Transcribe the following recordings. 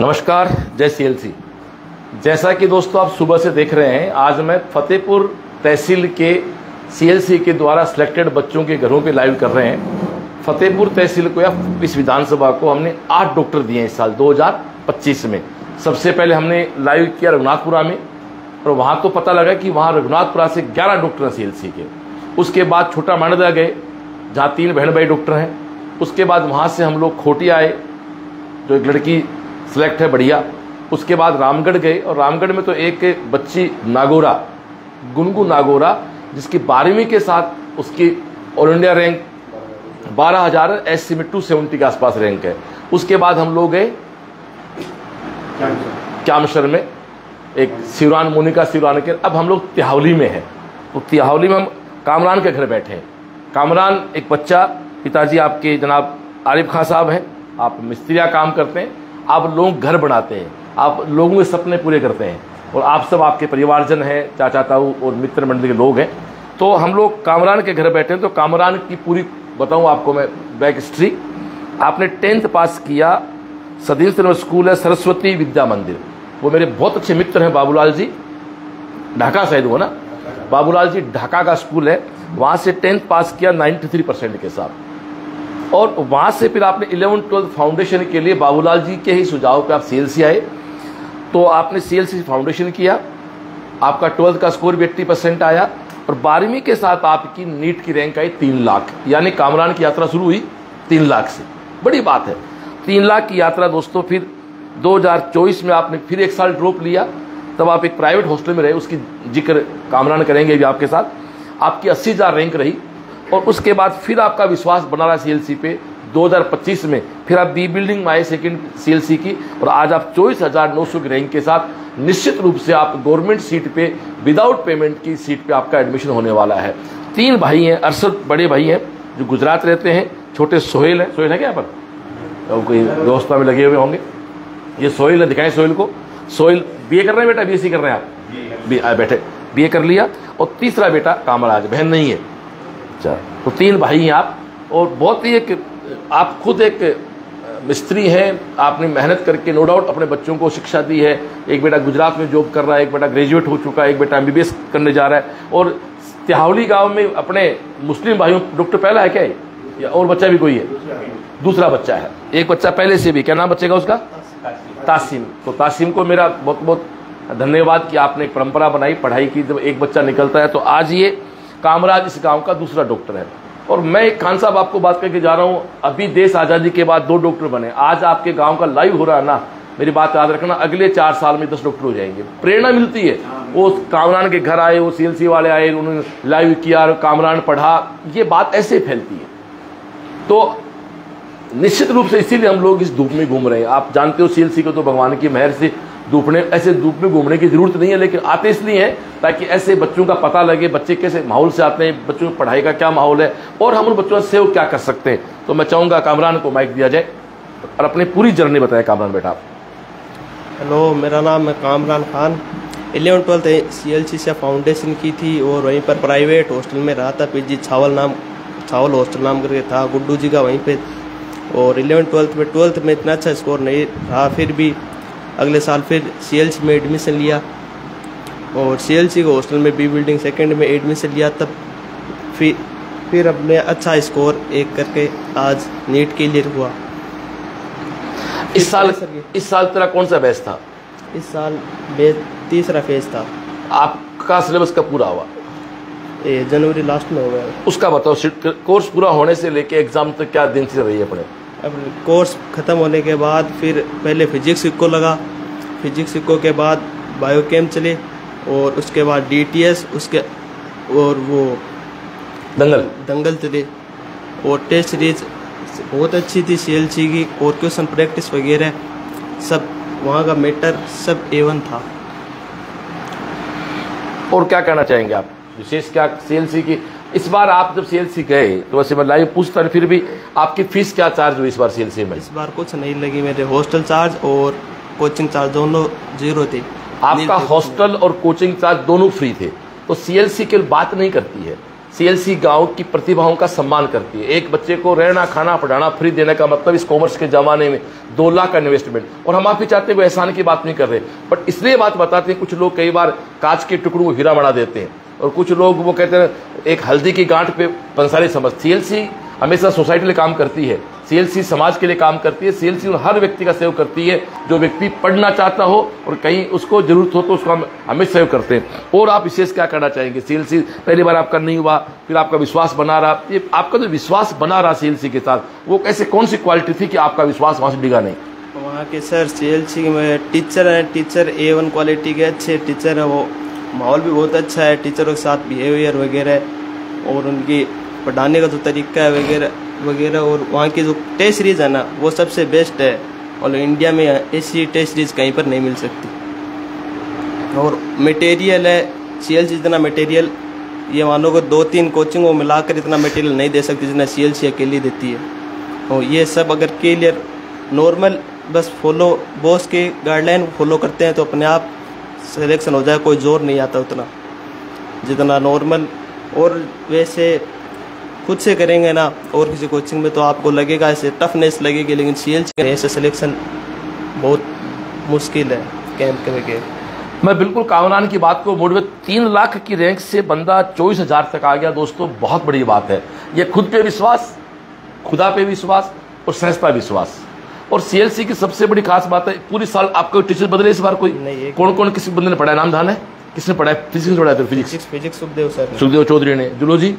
नमस्कार, जय सीएलसी। जैसा कि दोस्तों आप सुबह से देख रहे हैं, आज मैं फतेहपुर तहसील के सीएलसी के द्वारा सिलेक्टेड बच्चों के घरों पे लाइव कर रहे हैं। फतेहपुर तहसील को या इस विधानसभा को हमने 8 डॉक्टर दिए इस साल 2025 में। सबसे पहले हमने लाइव किया रघुनाथपुरा में, और वहाँ तो पता लगा कि वहाँ रघुनाथपुरा से 11 डॉक्टर हैं सीएलसी के। उसके बाद छोटा मांडदा गए, जहाँ 3 बहन भाई डॉक्टर हैं। उसके बाद वहाँ से हम लोग खोटिया आए, जो एक लड़की सिलेक्ट है बढ़िया। उसके बाद रामगढ़ गए, और रामगढ़ में तो एक बच्ची नागौरा, गुनगु नागौरा, जिसकी 12वीं के साथ उसकी ऑल इंडिया रैंक 12,000 एससी में 270 के आसपास रैंक है। उसके बाद हम लोग गए क्यामशर में, एक सिवरान, मोनिका सिवरान के। अब हम लोग तिहावली में हैं, तो तिहावली में हम कामरान के घर बैठे हैं। कामरान एक बच्चा, पिताजी आपके जनाब आरिफ खान साहब हैं, आप मिस्त्रिया काम करते हैं, आप लोग घर बनाते हैं, आप लोगों के सपने पूरे करते हैं, और आप सब आपके परिवारजन हैं, चाचा ताऊ और मित्र मंडल के लोग हैं। तो हम लोग कामरान के घर बैठे हैं। तो कामरान की पूरी बताऊं आपको मैं बैक हिस्ट्री। आपने 10th पास किया, सदीन सिनेमा स्कूल है, सरस्वती विद्या मंदिर। वो मेरे बहुत अच्छे मित्र हैं, बाबूलाल जी, ढाका शायद हो ना, बाबूलाल जी ढाका का स्कूल है। वहाँ से 10th पास किया 93% के साथ, और वहाँ से फिर आपने 11th-12th फाउंडेशन के लिए बाबूलाल जी के ही सुझाव पे आप सीएलसी आए। तो आपने सीएलसी फाउंडेशन किया, आपका 12th का स्कोर भी 80% आया, और 12वीं के साथ आपकी नीट की रैंक आई 3 लाख। यानी कामरान की यात्रा शुरू हुई 3 लाख से। बड़ी बात है, 3 लाख की यात्रा दोस्तों। फिर 2024 में आपने फिर 1 साल ड्रॉप लिया, तब आप एक प्राइवेट हॉस्टल में रहे, उसकी जिक्र कामरान करेंगे भी आपके साथ। आपकी 80,000 रैंक रही, और उसके बाद फिर आपका विश्वास बना रहा सीएलसी पे। 2025 में फिर आप बी बिल्डिंग में आए सेकेंड सीएलसी की, और आज आप 24,900 की रैंक के साथ निश्चित रूप से आप गवर्नमेंट सीट पे विदाउट पेमेंट की सीट पे आपका एडमिशन होने वाला है। 3 भाई हैं, अरशद बड़े भाई हैं जो गुजरात रहते हैं, छोटे सोहेल है, सोहेल है क्या यहाँ पर, कोई व्यवस्था में लगे हुए होंगे। ये सोहेल है, दिखाएं सोहेल को। सोहेल बीए कर रहे हैं बेटा, बीएससी कर रहे हैं आप, बैठे बीए कर लिया। और तीसरा बेटा कामराज, बहन नहीं है। अच्छा, तो 3 भाई हैं आप, और बहुत ही एक आप खुद एक मिस्त्री हैं। आपने मेहनत करके नो डाउट अपने बच्चों को शिक्षा दी है। एक बेटा गुजरात में जॉब कर रहा है, एक बेटा ग्रेजुएट हो चुका है, एक बेटा एमबीबीएस करने जा रहा है। और तिहावली गांव में अपने मुस्लिम भाइयों डॉक्टर पहला है क्या है, या और बच्चा भी कोई है? दूसरा बच्चा है, एक बच्चा पहले से भी। क्या नाम बच्चे का उसका? तासीम। तो तासीम को मेरा बहुत बहुत धन्यवाद कि आपने एक परंपरा बनाई पढ़ाई की। जब एक बच्चा निकलता है तो आज ये कामराज इस गांव का दूसरा डॉक्टर है। और मैं एक खान साहब आपको बात करके जा रहा हूं, अभी देश आज़ादी के बाद 2 डॉक्टर बने। आज आपके गांव का लाइव हो रहा है ना, मेरी बात याद रखना, अगले 4 साल में 10 डॉक्टर हो जाएंगे। प्रेरणा मिलती है। वो कामरान के घर आए, वो सीएलसी वाले आए, उन्होंने लाइव किया, कामरान पढ़ा, ये बात ऐसे फैलती है। तो निश्चित रूप से इसीलिए हम लोग इस धूप में घूम रहे हैं। आप जानते हो सीएलसी को तो भगवान की मेहर से ऐसे धूप में घूमने की जरूरत नहीं है, लेकिन आते इसलिए हैं ताकि ऐसे बच्चों का पता लगे, बच्चे कैसे माहौल से आते हैं, बच्चों की पढ़ाई का क्या माहौल है, और हम उन बच्चों से क्या कर सकते हैं। तो मैं चाहूँगा कामरान को माइक दिया जाए और अपनी पूरी जर्नी बताएं। कामरान बेटा। हेलो, मेरा नाम है कामरान खान। 11th-12th सीएलसी से फाउंडेशन की थी, और वहीं पर प्राइवेट हॉस्टल में रहा था। पीजी छावल हॉस्टल नाम करके था, गुड्डू जी का वहीं पे। और 11th-12th में इतना अच्छा स्कोर नहीं रहा, फिर भी अगले साल फिर सीएलसी में एडमिशन लिया, और सीएलसी को हॉस्टल में बी बिल्डिंग सेकंड में एडमिशन लिया। तब फिर अपने अच्छा स्कोर एक करके आज नीट के लिए हुआ। इस साल तेरा कौन सा बैच था? इस साल तीसरा फेज था। आपका सिलेबस कब पूरा हुआ? जनवरी लास्ट में हो गया। उसका बताओ, कोर्स पूरा होने से लेके एग्जाम तक क्या दिन से रही है अपने? अब कोर्स ख़त्म होने के बाद फिर पहले फिजिक्स इको लगा, फिजिक्स इको के बाद बायोकेम चले, और उसके बाद डीटीएस, उसके और वो दंगल चले। और टेस्ट सीरीज बहुत अच्छी थी सीएलसी की, और क्वेश्चन प्रैक्टिस वगैरह सब वहाँ का मैटर सब A1 था। और क्या कहना चाहेंगे आप विशेष, क्या सीएलसी की इस बार आप जब सीएलसी गए तो वैसे मैं लाइव पूछता, फिर भी आपकी फीस क्या चार्ज हुई इस बार सीएलसी में? इस बार कुछ नहीं लगी, मेरे हॉस्टल चार्ज और कोचिंग चार्ज दोनों 0 थे। आपका हॉस्टल और कोचिंग चार्ज दोनों फ्री थे। तो सीएलसी की बात नहीं करती है, सीएलसी गांव की प्रतिभाओं का सम्मान करती है। एक बच्चे को रहना खाना पढ़ाना फ्री देने का मतलब इस कॉमर्स के जमाने में 2 लाख का इन्वेस्टमेंट। और हम आप भी चाहते हैं कोई एहसान की बात नहीं कर रहे, बट इसलिए बात बताते हैं। कुछ लोग कई बार कांच के टुकड़ों को हीरा बना देते हैं, और कुछ लोग वो कहते हैं एक हल्दी की गांठ पे पंसारी समझ। सीएलसी हमेशा सोसाइटी के लिए काम करती है, सीएलसी समाज के लिए काम करती है, सीएलसी हर व्यक्ति का सहयोग करती है। जो व्यक्ति पढ़ना चाहता हो और कहीं उसको जरूरत हो तो उसको हम हमेशा सहयोग करते हैं। और आप विशेष क्या करना चाहेंगे? सीएलसी पहली बार आपका नहीं हुआ, फिर आपका विश्वास बना रहा, ये आपका जो विश्वास बना रहा सीएलसी के साथ, वो कैसे कौन सी क्वालिटी थी कि आपका विश्वास वहाँ से डिगा नहीं? वहाँ के सर सीएलसी में टीचर हैं, टीचर A1 क्वालिटी के अच्छे टीचर हैं। वो माहौल भी बहुत अच्छा है, टीचरों के साथ बिहेवियर वगैरह, और उनकी पढ़ाने का जो तरीका है वगैरह वगैरह। और वहाँ की जो टेस्ट सीरीज है ना, वो सबसे बेस्ट है, और इंडिया में ऐसी टेस्ट सीरीज कहीं पर नहीं मिल सकती। और मटेरियल है, सीएलसी इतना मटेरियल ये मानो को 2-3 कोचिंगों मिलाकर इतना मटेरियल नहीं दे सकती जितना सीएलसी अकेली देती है। और ये सब अगर क्लियर नॉर्मल बस फॉलो बॉस के गाइडलाइन फॉलो करते हैं तो अपने आप सिलेक्शन हो जाए। कोई जोर नहीं आता उतना जितना नॉर्मल। और वैसे खुद से करेंगे ना और किसी कोचिंग में तो आपको लगेगा ऐसे टफनेस लगेगी, लेकिन सीएलसी ऐसे सिलेक्शन बहुत मुश्किल है कैंप के वगैरह। मैं बिल्कुल कामरान की बात को मोड़ में 3 लाख की रैंक से बंदा 24,000 तक आ गया दोस्तों, बहुत बड़ी बात है। ये खुद पे विश्वास, खुदा पे विश्वास और सहजता विश्वास। और सीएलसी की सबसे बड़ी खास बात है, पूरी साल आपको टीचर बदले इस बार कोई नहीं? कौन कौन किसी बंदे ने पढ़ाया? नाम धान है? किसने पढ़ाया? फिजिक्स पढ़ाया? फिजिक्स सुखदेव सर, सुखदेव चौधरी ने। जूलॉजी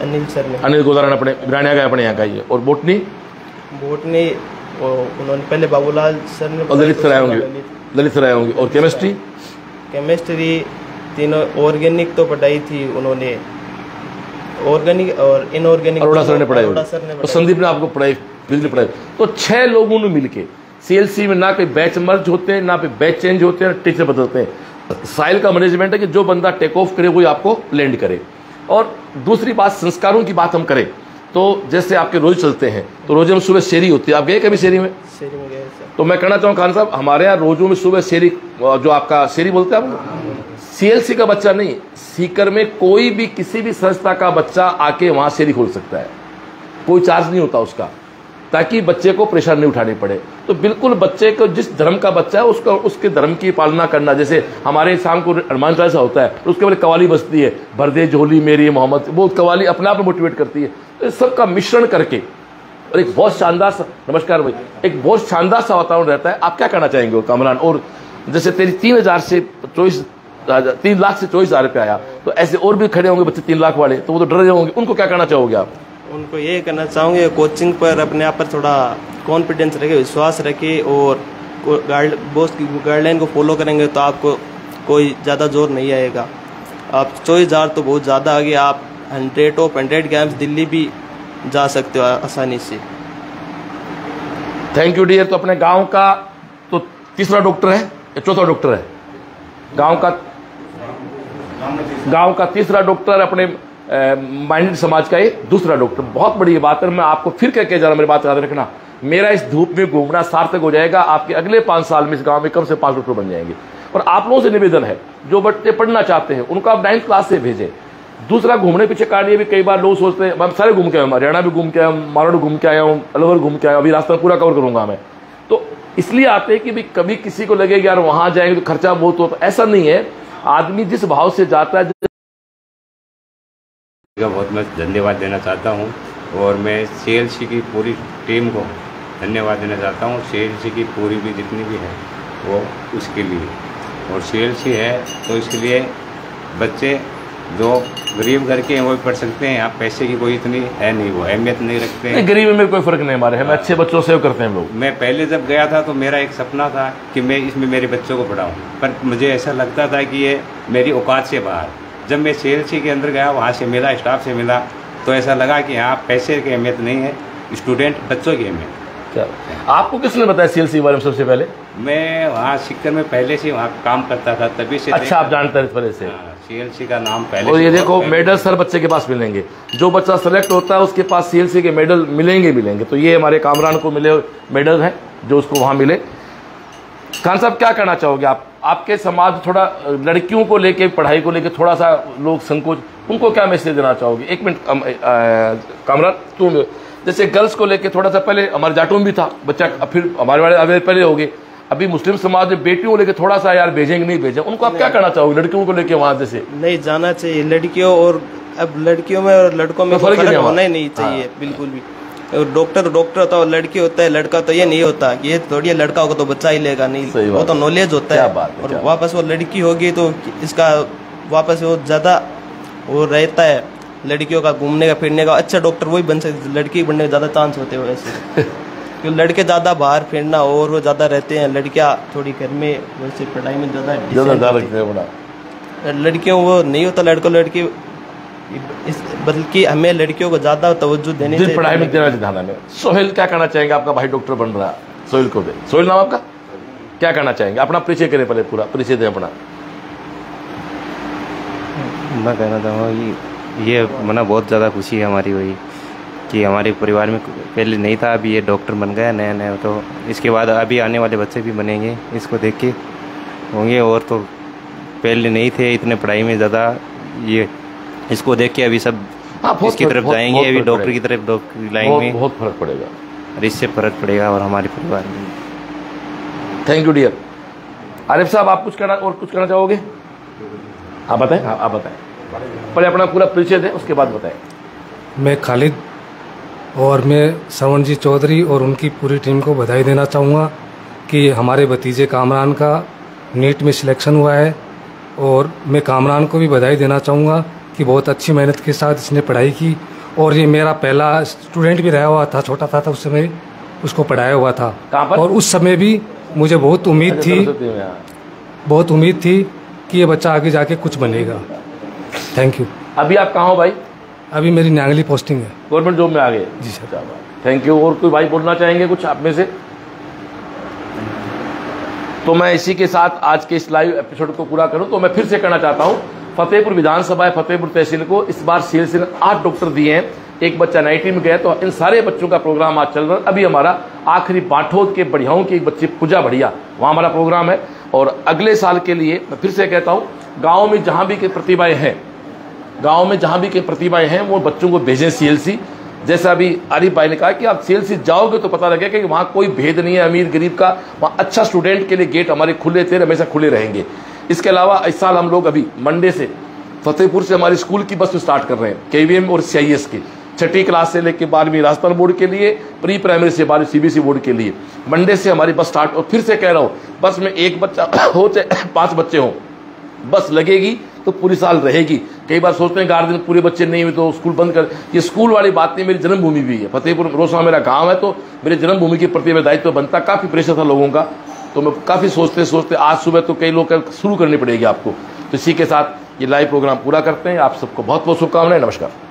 अनिल सर ने, अनिल गोदारा ने अपने बिरानिया का अपने यहाँ का ही। और बोटनी उन्होंने पहले बाबूलाल सर ने, और ललित सर आए होंगे। और केमिस्ट्री तीनों ऑर्गेनिक तो पढ़ाई थी उन्होंने, ऑर्गेनिक और इनऑर्गेनिक अरोड़ा सर ने पढ़ाई। तो संदीप ने आपको पढ़ाई, बिजली पढ़ाई। तो 6 लोगों ने मिलके सीएलसी में ना कोई बैच मर्ज होते हैं, ना कोई बैच चेंज होते हैं, टीचर बदलते हैं। साइल का मैनेजमेंट है कि जो बंदा टेक ऑफ करे वही आपको लैंड करे। और दूसरी बात, संस्कारों की बात हम करें तो जैसे आपके रोज चलते हैं तो रोजे में सुबह शेरी होती है। आप गए कभी शेरी में? शेरी में गए सर। तो मैं कहना चाहूँ खान साहब, हमारे यहाँ रोजों में सुबह शेरी, जो आपका शेरी बोलते हैं आप, सीएलसी का बच्चा नहीं, सीकर में कोई भी किसी भी संस्था का बच्चा आके वहां शेरी खोल सकता है, कोई चार्ज नहीं होता उसका, ताकि बच्चे को प्रेशर नहीं उठानी पड़े। तो बिल्कुल बच्चे को जिस धर्म का बच्चा है उसका उसके धर्म की पालना करना। जैसे हमारे शाम को हनुमान चालीसा होता है, उसके बाद कवाली बजती है, भर दे झोली मेरी मोहम्मद, वो कवाली अपने आप में मोटिवेट करती है। तो इस सबका मिश्रण करके और एक बहुत शानदार सा, नमस्कार भाई, एक बहुत शानदार सा वातावरण रहता है। आप क्या कहना चाहेंगे कामरान? और जैसे तेरी 3 लाख से 24,000 पे आया, तो ऐसे और भी खड़े होंगे बच्चे 3 लाख वाले, तो वो तो डर रहे होंगे, उनको क्या कहना चाहोगे आप? उनको ये कहना चाहूँगे कोचिंग पर अपने आप पर थोड़ा कॉन्फिडेंस रखे, विश्वास रखे, और बॉस की गाइडलाइन को फॉलो करेंगे तो आपको कोई ज़्यादा जोर नहीं आएगा। आप 24,000 तो बहुत ज़्यादा आ गया, आप 100 ऑफ 100 गेम्स दिल्ली भी जा सकते हो आसानी से। Thank you dear. तो अपने गांव का तो तीसरा डॉक्टर है या चौथा डॉक्टर है? गांव का तीसरा डॉक्टर, अपने माइंडेड समाज का ये दूसरा डॉक्टर। बहुत बड़ी बात है। मैं आपको फिर कह के जा रहा हूं, मेरी बात याद रखना, मेरा इस धूप में घूमना सार्थक हो जाएगा। आपके अगले 5 साल में इस गांव में कम से 5 डॉक्टर बन जाएंगे। और आप लोगों से निवेदन है, जो बच्चे पढ़ना चाहते हैं उनको आप 9th क्लास से भेजें। दूसरा, घूमने पीछे का लिए भी कई बार लोग सोचते हैं, मैं सारे घूम के आया हूँ, हरियाणा भी घूम के आया हूँ, मारवाड़ घूम के आया हूँ, अलवर घूम के आया हूँ, अभी रास्ता पूरा कवर करूंगा मैं। तो इसलिए आते हैं कि भी कभी किसी को लगेगा यार वहां जाएंगे तो खर्चा बहुत हो, तो ऐसा नहीं है। आदमी जिस भाव से जाता है, बहुत मैं धन्यवाद देना चाहता हूं, और मैं सीएलसी की पूरी टीम को धन्यवाद देना चाहता हूं। सीएलसी की पूरी भी जितनी भी है वो उसके लिए, और सीएलसी है तो इसके लिए बच्चे जो गरीब घर के हैं वो भी पढ़ सकते हैं। यहाँ पैसे की कोई इतनी है नहीं, वो अहमियत नहीं रखते हैं। गरीबी में कोई फर्क नहीं हमारे, हम अच्छे बच्चों से करते हैं हम लोग। मैं पहले जब गया था तो मेरा एक सपना था कि मैं इसमें मेरे बच्चों को पढ़ाऊँ, पर मुझे ऐसा लगता था कि ये मेरी औकात से बाहर। जब मैं सीएलसी के अंदर गया, वहाँ से मिला, स्टाफ से मिला, तो ऐसा लगा कि यहाँ पैसे की अहमियत नहीं है, स्टूडेंट बच्चों की अहमियत। आपको किसने बताया सीएलसी बारे में सबसे पहले? मैं वहाँ सीकर में पहले से वहाँ काम करता था, तभी से। अच्छा, आप जानते हैं पहले से? सीएलसी का नाम पहले। और ये देखो, मेडल हर बच्चे के पास मिलेंगे। जो बच्चा सेलेक्ट होता है उसके पास सीएलसी के मेडल मिलेंगे। तो ये हमारे कामरान को मिले मेडल हैं जो उसको वहाँ मिले। खान साहब, क्या कहना चाहोगे आप? आपके समाज थोड़ा लड़कियों को लेके, पढ़ाई को लेके थोड़ा सा लोग संकोच, उनको क्या मैसेज देना चाहोगे? एक मिनट कामरान, तुम जैसे गर्ल्स को लेके थोड़ा सा पहले हमारे जाटों में भी था बच्चा, फिर हमारे वाले अवेयर पहले हो गए, अभी मुस्लिम समाज में बेटियों को लेके थोड़ा सा यार भेजेंगे नहीं भेजेंगे, उनको आप क्या करना चाहोगे लड़कियों को लेके वहां? जैसे नहीं जाना चाहिए लड़कियों, और अब लड़कियों में और लड़कों में फर्क होना ही नहीं चाहिए बिल्कुल भी। और डॉक्टर होता है, लड़की होता है, लड़का तो ये नहीं होता कि ये थोड़ी लड़का होगा तो बच्चा ही लेगा, नहीं, वो तो नॉलेज होता है। और वापस वो लड़की होगी तो इसका वापस वो ज्यादा वो रहता है लड़कियों का घूमने का फिरने का, अच्छा डॉक्टर वही बन सकती, लड़की बनने के ज्यादा चांस होते हैं वैसे। क्योंकि लड़के ज्यादा बाहर फिरना और वो ज्यादा रहते हैं, लड़कियां थोड़ी घर में वैसे पढ़ाई में ज्यादा लड़कियों वो नहीं होता, लड़कों लड़की बल्कि हमें लड़कियों को ज्यादा तवज्जो देनी चाहिए, पढ़ाई में देना चाहिए। सोहेल क्या कहना चाहेंगे? आपका भाई डॉक्टर बन रहा है, सोहेल को दे। सोहेल नाम आपका, क्या कहना चाहेंगे? अपना परिचय करें, पहले पूरा परिचय दें अपना। मैं कहना चाहूँगा ये मना बहुत ज़्यादा खुशी है हमारी वही कि हमारे परिवार में पहले नहीं था, अभी ये डॉक्टर बन गया नया नया, तो इसके बाद अभी आने वाले बच्चे भी बनेंगे, इसको देख के होंगे। और तो पहले नहीं थे इतने पढ़ाई में ज़्यादा, ये इसको देख के अभी सब इसकी तरफ जाएंगे, अभी डॉक्टर की तरफ, डॉक्टर लाइन में बहुत फर्क पड़ेगा और इससे फर्क पड़ेगा और हमारे परिवार में। Thank you dear. आरिफ साहब, आप कुछ कहना और कुछ कहना चाहोगे? आप बताएं। आप बताएं, पहले अपना पूरा परिचय दें, उसके बाद बताएं। मैं खालिद और मैं श्रवण जी चौधरी और उनकी पूरी टीम को बधाई देना चाहूँगा कि हमारे भतीजे कामरान का नीट में सिलेक्शन हुआ है, और मैं कामरान को भी बधाई देना चाहूँगा कि बहुत अच्छी मेहनत के साथ इसने पढ़ाई की, और ये मेरा पहला स्टूडेंट भी रहा हुआ था, छोटा था उस समय उसको पढ़ाया हुआ था, और उस समय भी मुझे बहुत उम्मीद थी कि ये बच्चा आगे जाके कुछ बनेगा। Thank you. अभी आप कहाँ हो भाई? अभी मेरी न्यांगली पोस्टिंग है, गवर्नमेंट जॉब में आ गए? जी सर। Thank you. और कोई भाई बोलना चाहेंगे कुछ आप में से? तो मैं इसी के साथ आज के इस लाइव एपिसोड को पूरा करूं, तो मैं फिर से कहना चाहता हूं, फतेहपुर विधानसभा फतेहपुर तहसील को इस बार सीएलसी ने 8 डॉक्टर दिए हैं, एक बच्चा 90 में गया, तो इन सारे बच्चों का प्रोग्राम आज चल रहा है। अभी हमारा आखिरी बाठोद के बढ़ियाओं की एक बच्ची पूजा बढ़िया, वहाँ हमारा प्रोग्राम है। और अगले साल के लिए मैं फिर से कहता हूँ, गाँव में जहाँ भी प्रतिभाएँ हैं, गाँव में जहाँ भी प्रतिभाएँ हैं, वो बच्चों को भेजें सीएलसी। जैसा अभी आरिफ भाई ने कहा कि आप सीएलसी जाओगे तो पता लगेगा कि वहाँ कोई भेद नहीं है अमीर गरीब का, वहाँ अच्छा स्टूडेंट के लिए गेट हमारे खुले थे, हमेशा खुले रहेंगे। इसके अलावा इस साल हम लोग अभी मंडे से फतेहपुर से हमारी स्कूल की बस स्टार्ट कर रहे हैं, केवीएम और सीआईएस की, 6ठी क्लास से लेकर 12वीं राजस्थान बोर्ड के लिए, प्री प्राइमरी से 12वीं सीबीएसई बोर्ड के लिए। मंडे से हमारी बस स्टार्ट। और फिर से कह रहा हूँ, बस में एक बच्चा हो चाहे 5 बच्चे हों, बस लगेगी तो पूरी साल रहेगी। कई बार सोचते हैं गार्जियन पूरे बच्चे नहीं हुए तो स्कूल बंद कर, ये स्कूल वाली बात नहीं, मेरी जन्मभूमि भी है, फतेहपुर रोसड़ा मेरा गांव है, तो मेरे जन्मभूमि के प्रति मेरा दायित्व बनता। काफ़ी प्रेशर था लोगों का, तो मैं काफ़ी सोचते सोचते आज सुबह तो कई लोग शुरू करनी पड़ेगी आपको। तो इसी के साथ ये लाइव प्रोग्राम पूरा करते हैं। आप सबको बहुत बहुत शुभकामनाएं। नमस्कार।